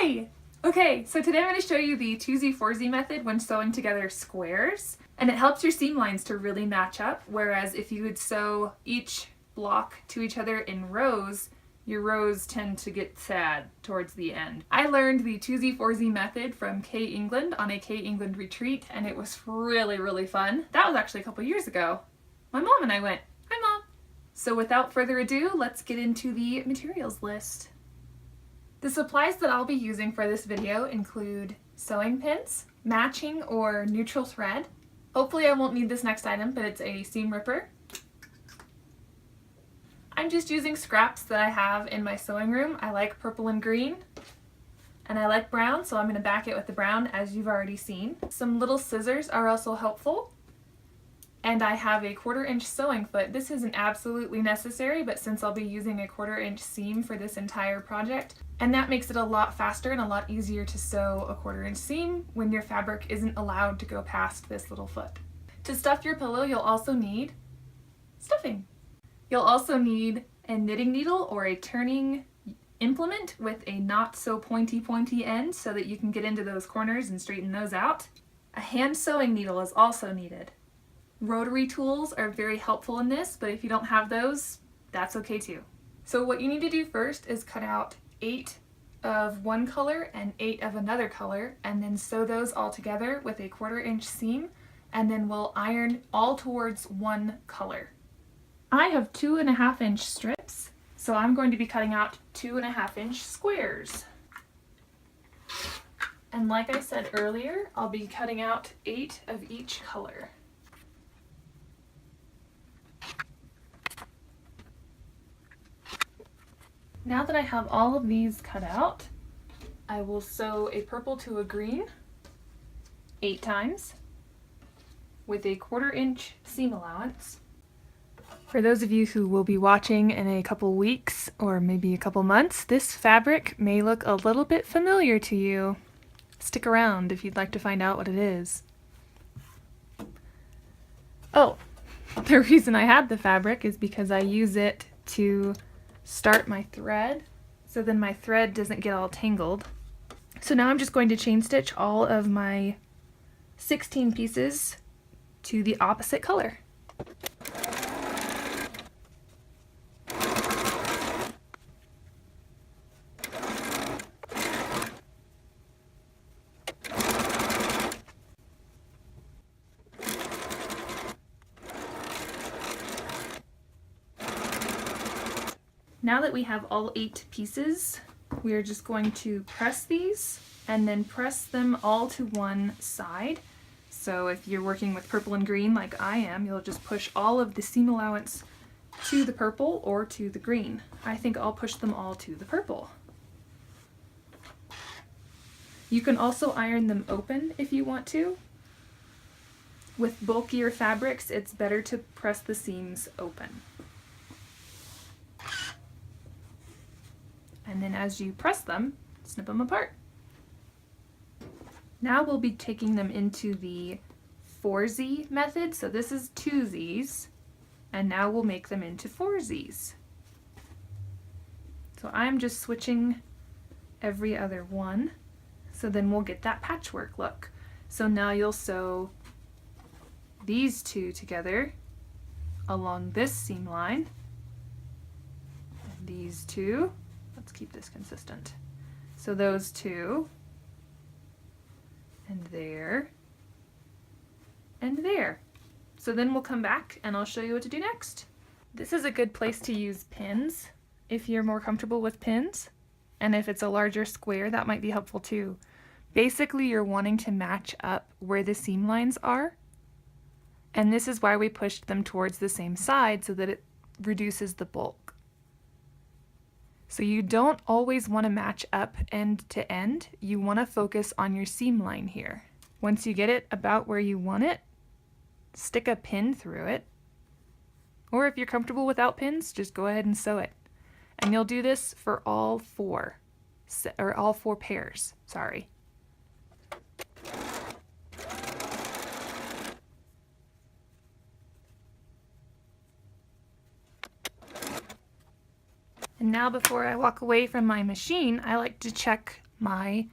Hi! Okay, so today I'm going to show you the Two-sie, Four-sie method when sewing together squares. And it helps your seam lines to really match up, whereas if you would sew each block to each other in rows, your rows tend to get sad towards the end. I learned the Two-sie, Four-sie method from K England on a K England retreat, and it was really fun. That was actually a couple years ago. My mom and I went. Hi, Mom! So without further ado, let's get into the materials list. The supplies that I'll be using for this video include sewing pins, matching or neutral thread. Hopefully I won't need this next item, but it's a seam ripper. I'm just using scraps that I have in my sewing room. I like purple and green, and I like brown, so I'm going to back it with the brown as you've already seen. Some little scissors are also helpful. And I have a 1/4 inch sewing foot. This isn't absolutely necessary, but since I'll be using a 1/4 inch seam for this entire project, and that makes it a lot faster and a lot easier to sew a 1/4 inch seam when your fabric isn't allowed to go past this little foot. To stuff your pillow, you'll also need stuffing. You'll also need a knitting needle or a turning implement with a not so pointy end so that you can get into those corners and straighten those out. A hand sewing needle is also needed. Rotary tools are very helpful in this, but if you don't have those, that's okay too. So what you need to do first is cut out 8 of one color and 8 of another color, and then sew those all together with a 1/4 inch seam, and then we'll iron all towards one color. I have 2.5 inch strips, so I'm going to be cutting out 2.5 inch squares. And like I said earlier, I'll be cutting out 8 of each color. Now that I have all of these cut out, I will sew a purple to a green 8 times with a 1/4 inch seam allowance. For those of you who will be watching in a couple weeks or maybe a couple months, this fabric may look a little bit familiar to you. Stick around if you'd like to find out what it is. Oh, the reason I have the fabric is because I use it to start my thread, so then my thread doesn't get all tangled. So now I'm just going to chain stitch all of my 16 pieces to the opposite color. Now that we have all 8 pieces, we are just going to press these and then press them all to one side. So if you're working with purple and green like I am, you'll just push all of the seam allowance to the purple or to the green. I think I'll push them all to the purple. You can also iron them open if you want to. With bulkier fabrics, it's better to press the seams open. And then as you press them, snip them apart. Now we'll be taking them into the Four-sie method. So this is Two-sies, and now we'll make them into Four-sies. So I'm just switching every other one, so then we'll get that patchwork look. So now you'll sew these 2 together along this seam line, and these 2. Let's keep this consistent. So those 2, and there, and there. So then we'll come back and I'll show you what to do next. This is a good place to use pins if you're more comfortable with pins. And if it's a larger square, that might be helpful too. Basically, you're wanting to match up where the seam lines are. And this is why we pushed them towards the same side, so that it reduces the bulk. So you don't always want to match up end to end. You want to focus on your seam line here. Once you get it about where you want it, stick a pin through it. Or if you're comfortable without pins, just go ahead and sew it. And you'll do this for all 4 pairs, sorry. And now before I walk away from my machine, I like to check my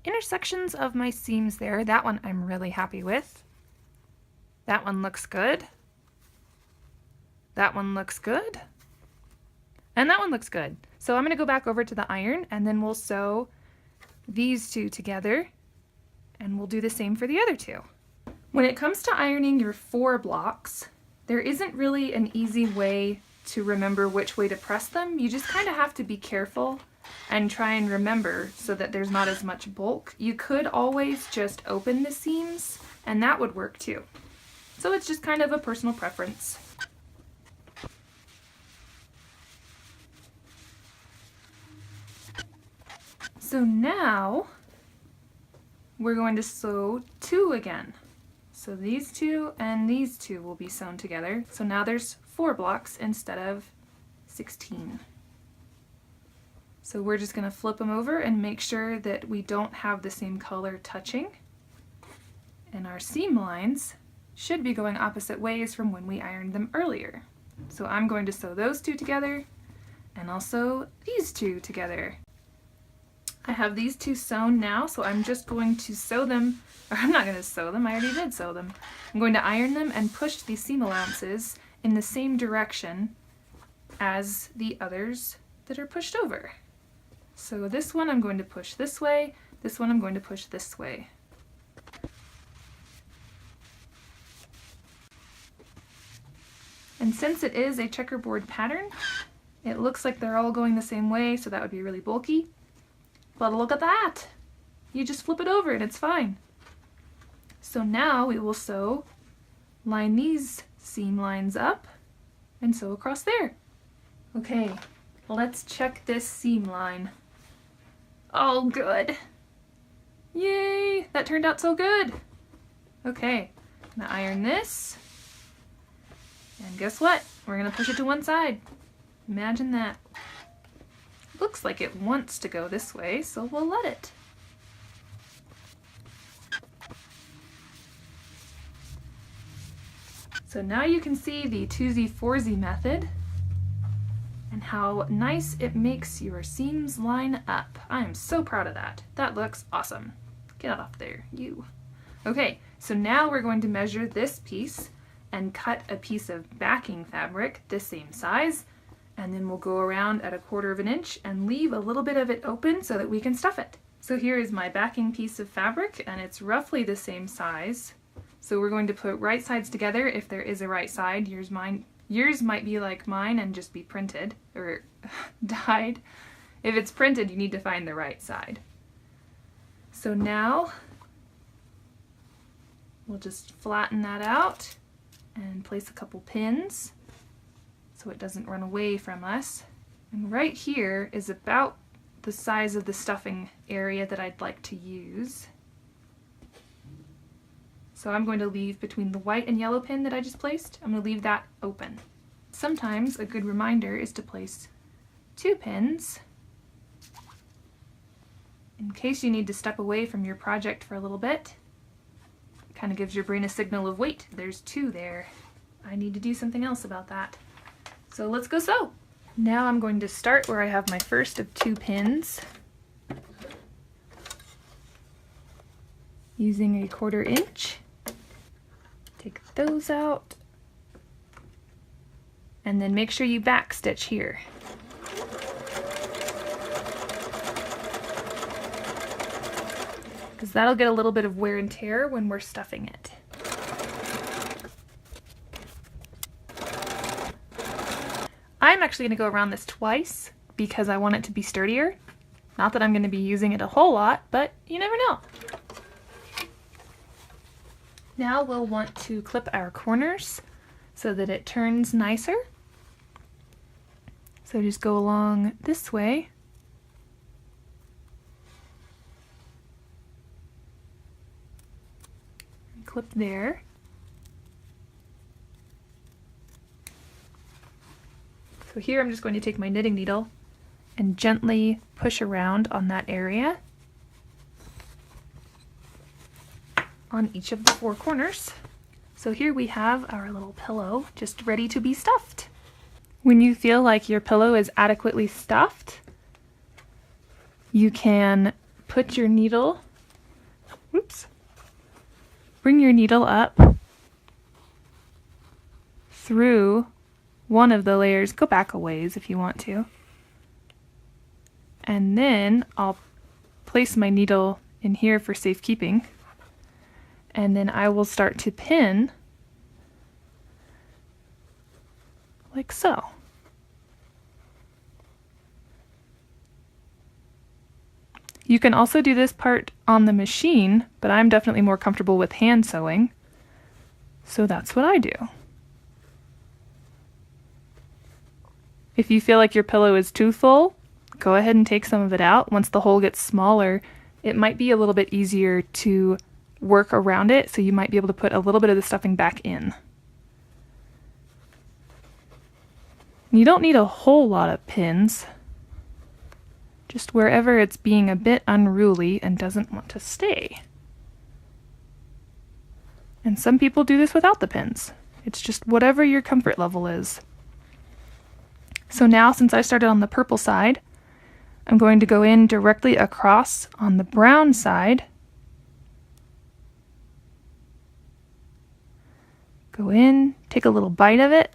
intersections of my seams there. That one I'm really happy with. That one looks good. That one looks good. And that one looks good. So I'm going to go back over to the iron and then we'll sew these two together and we'll do the same for the other two. When it comes to ironing your 4 blocks, there isn't really an easy way to remember which way to press them. You just kind of have to be careful and try and remember so that there's not as much bulk. You could always just open the seams and that would work too. So it's just kind of a personal preference. So now we're going to sew 2 again. So these 2 and these 2 will be sewn together. So now there's 4 blocks instead of 16. So we're just going to flip them over and make sure that we don't have the same color touching. And our seam lines should be going opposite ways from when we ironed them earlier. So I'm going to sew those 2 together and I'll sew these 2 together. I have these 2 sewn now, so I'm just going to sew them, or I'm not going to sew them, I already did sew them. I'm going to iron them and push the seam allowances in the same direction as the others that are pushed over. So this one I'm going to push this way, this one I'm going to push this way. And since it is a checkerboard pattern, it looks like they're all going the same way, so that would be really bulky. But look at that! You just flip it over and it's fine. So now we will line these seam lines up and sew across there. Okay, let's check this seam line. Oh, good! Yay! That turned out so good! Okay, I'm gonna iron this. And guess what? We're gonna push it to one side. Imagine that. Looks like it wants to go this way, so we'll let it. So now you can see the Two-sie, Four-sie method and how nice it makes your seams line up. I am so proud of that. That looks awesome. Get off there, you. Okay, so now we're going to measure this piece and cut a piece of backing fabric the same size, and then we'll go around at 1/4 inch and leave a little bit of it open so that we can stuff it. So here is my backing piece of fabric and it's roughly the same size. So we're going to put right sides together if there is a right side. Yours might be like mine and just be printed or dyed. If it's printed, you need to find the right side. So now we'll just flatten that out and place a couple pins so it doesn't run away from us. And right here is about the size of the stuffing area that I'd like to use. So I'm going to leave between the white and yellow pin that I just placed, I'm going to leave that open. Sometimes a good reminder is to place 2 pins in case you need to step away from your project for a little bit. It kind of gives your brain a signal of, wait, there's 2 there. I need to do something else about that. So let's go sew. Now I'm going to start where I have my first of 2 pins, using 1/4 inch. Take those out and then make sure you back stitch here. Because that'll get a little bit of wear and tear when we're stuffing it. I'm actually going to go around this twice because I want it to be sturdier. Not that I'm going to be using it a whole lot, but you never know. Now we'll want to clip our corners so that it turns nicer. So just go along this way. And clip there. So here I'm just going to take my knitting needle and gently push around on that area on each of the 4 corners. So here we have our little pillow just ready to be stuffed. When you feel like your pillow is adequately stuffed, you can put your needle, bring your needle up through one of the layers. Go back a ways if you want to. And then I'll place my needle in here for safekeeping. And then I will start to pin like so. You can also do this part on the machine, but I'm definitely more comfortable with hand sewing, so that's what I do. If you feel like your pillow is too full, go ahead and take some of it out. Once the hole gets smaller, it might be a little bit easier to work around it, so you might be able to put a little bit of the stuffing back in. You don't need a whole lot of pins, just wherever it's being a bit unruly and doesn't want to stay. And some people do this without the pins. It's just whatever your comfort level is. So now, since I started on the purple side, I'm going to go in directly across on the brown side. Go in, take a little bite of it,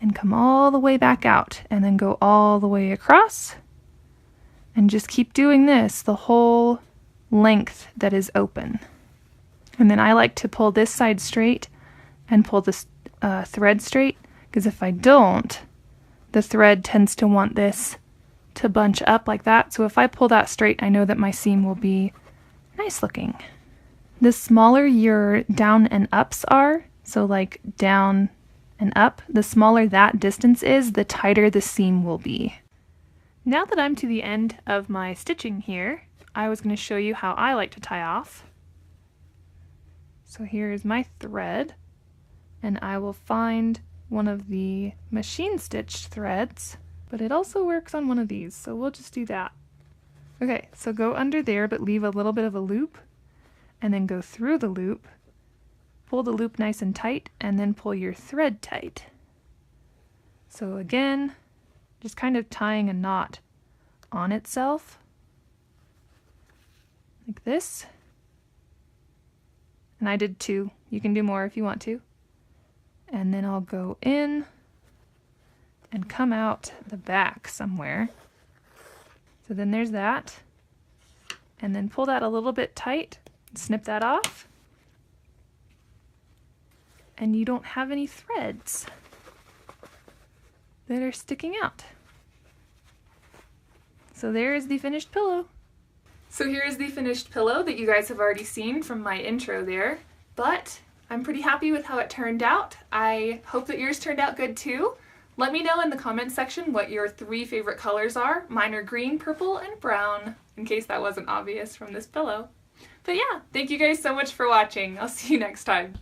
and come all the way back out, and then go all the way across. And just keep doing this the whole length that is open. And then I like to pull this side straight and pull this thread straight, because if I don't, the thread tends to want this to bunch up like that. So if I pull that straight, I know that my seam will be nice looking. The smaller your down and ups are, so like down and up, the smaller that distance is, the tighter the seam will be. Now that I'm to the end of my stitching here, I was going to show you how I like to tie off. So here is my thread, and I will find one of the machine stitched threads, but it also works on one of these, so we'll just do that. Okay, so go under there, but leave a little bit of a loop, and then go through the loop, pull the loop nice and tight, and then pull your thread tight. So again, just kind of tying a knot on itself, like this. And I did 2. You can do more if you want to. And then I'll go in and come out the back somewhere. So then there's that. And then pull that a little bit tight, snip that off. And you don't have any threads that are sticking out. So there is the finished pillow. So here is the finished pillow that you guys have already seen from my intro there, but I'm pretty happy with how it turned out. I hope that yours turned out good too. Let me know in the comments section what your 3 favorite colors are. Mine are green, purple, and brown, in case that wasn't obvious from this pillow. But yeah, thank you guys so much for watching. I'll see you next time.